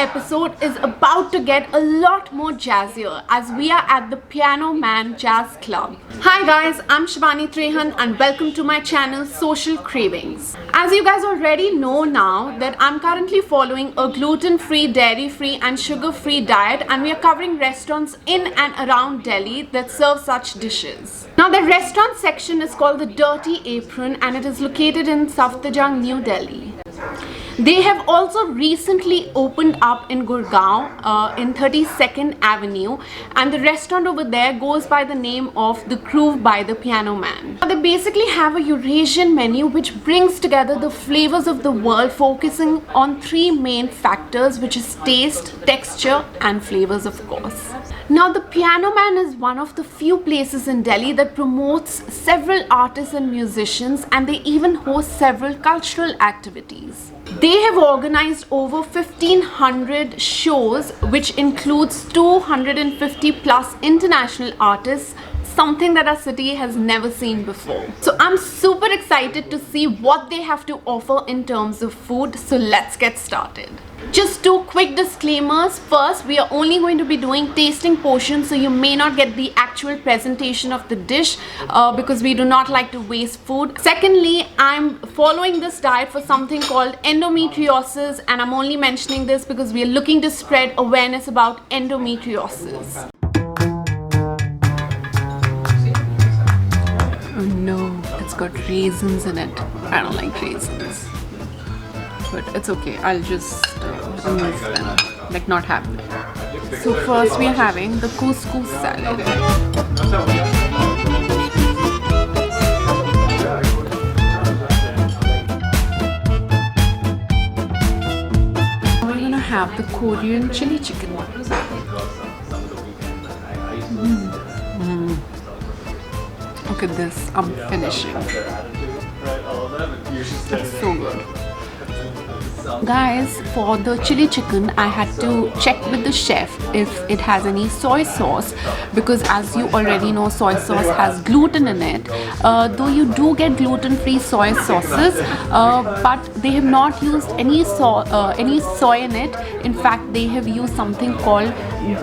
episode is about to get a lot more jazzier as we are at the Piano Man Jazz Club. Hi guys, I'm Shivani Trehan and welcome to my channel Social Cravings. As you guys already know now that I'm currently following a gluten-free, dairy-free and sugar-free diet, and we are covering restaurants in and around Delhi that serve such dishes. Now the restaurant section is called the Dirty Apron and it is located in Safdarjung, New Delhi. They have also recently opened up in Gurgaon in 32nd Avenue, and the restaurant over there goes by the name of The Groove by the Piano Man. Now, they basically have a Eurasian menu which brings together the flavors of the world, focusing on three main factors, which is taste, texture and flavors, of course. Now the Piano Man is one of the few places in Delhi that promotes several artists and musicians, and they even host several cultural activities. They have organized over 1500 shows, which includes 250 plus international artists, something that our city has never seen before. So I'm super excited to see what they have to offer in terms of food. So let's get started. Just two quick disclaimers. First, we are only going to be doing tasting portions, so you may not get the actual presentation of the dish because we do not like to waste food. Secondly, I'm following this diet for something called endometriosis, and I'm only mentioning this because we are looking to spread awareness about endometriosis. Oh no, it's got raisins in it. I don't like raisins. But it's okay, I'll just remove them, like not have them. So first we are having the couscous salad. We're gonna have the Korean chili chicken. Look at this, I'm finishing. It's so good. Guys, for the chili chicken I had to check with the chef if it has any soy sauce, because as you already know, soy sauce has gluten in it. Though you do get gluten-free soy sauces, but they have not used any soy in it. In fact, they have used something called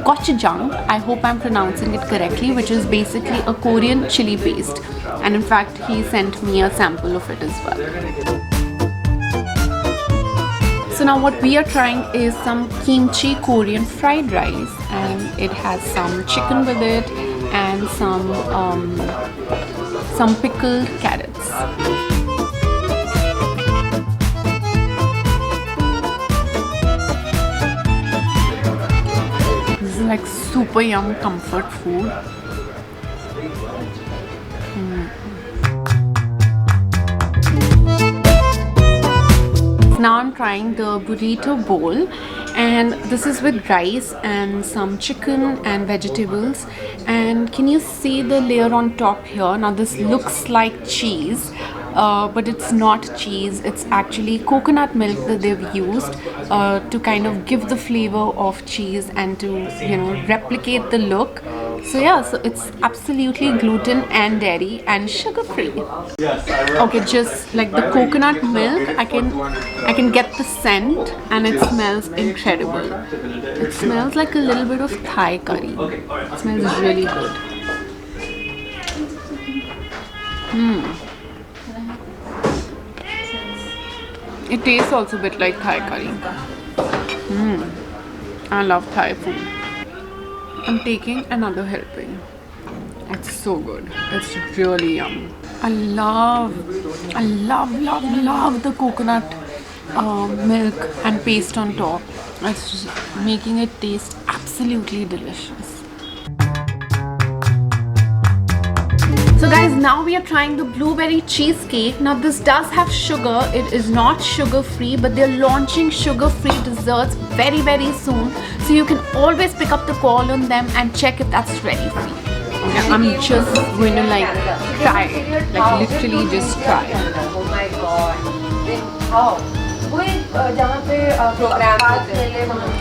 gochujang. I hope I'm pronouncing it correctly, which is basically a Korean chili paste. And in fact, he sent me a sample of it as well. So now what we are trying is some kimchi Korean fried rice, and it has some chicken with it and some pickled carrots. This is like super yum comfort food. Now I'm trying the burrito bowl, and this is with rice and some chicken and vegetables. And can you see the layer on top here? Now this looks like cheese, but it's not cheese. It's actually coconut milk that they've used to kind of give the flavor of cheese and to, you know, replicate the look. So yeah, so it's absolutely gluten and dairy and sugar free. Okay, just like the coconut milk, I can get the scent, and it smells incredible. It smells like a little bit of Thai curry. It smells really good. It tastes also a bit like Thai curry. I love Thai food. I'm taking another helping. It's so good. It's really yum. I love the coconut milk and paste on top. It's just making it taste absolutely delicious. So guys, now we are trying the blueberry cheesecake. Now this does have sugar. It is not sugar free, but they're launching sugar free desserts very soon. So you can always pick up the call on them and check if that's ready for you. Okay, I'm just going to like try it. Like literally just try it. Oh my god.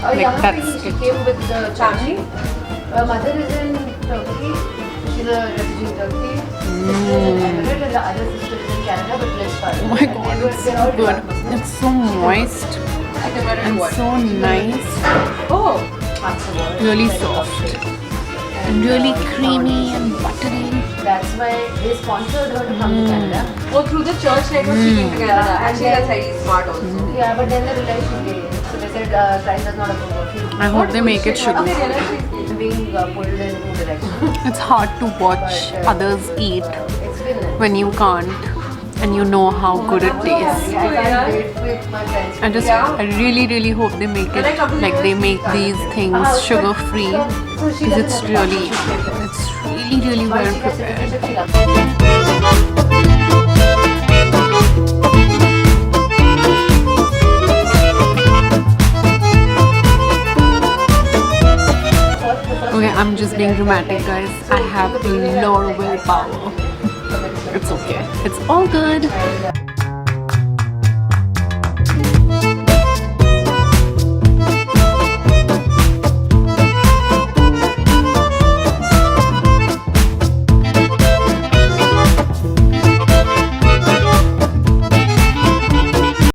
Like that's it. Came with the family. Mother is in Turkey. She's a refugee in Turkey. And the other sister is in Canada, but less far. Oh my god, it's so good. It's so moist. and so nice. Oh. Really soft. And really creamy and buttery. That's why they sponsored her to come to Canada. Oh, through the church network she came to Canada. Actually, then- that's very smart also. Yeah, but then they realized she's gay. So they said Christ does not approve of you. I hope they make it sugar. Okay, realize she's gay. Being pulled in two directions. It's hard to watch others eat It's been. when you can't and you know how good it tastes. I can't date with my friends. I really hope they make it like they make these things sugar free because it's really well prepared. Okay, I'm just being dramatic, guys. I have a lot of willpower. It's okay. It's all good.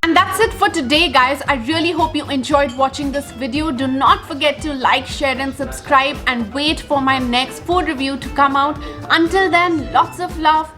And that's it for today, guys. I really hope you enjoyed watching this video. Do not forget to like, share and subscribe and wait for my next food review to come out. Until then, lots of love.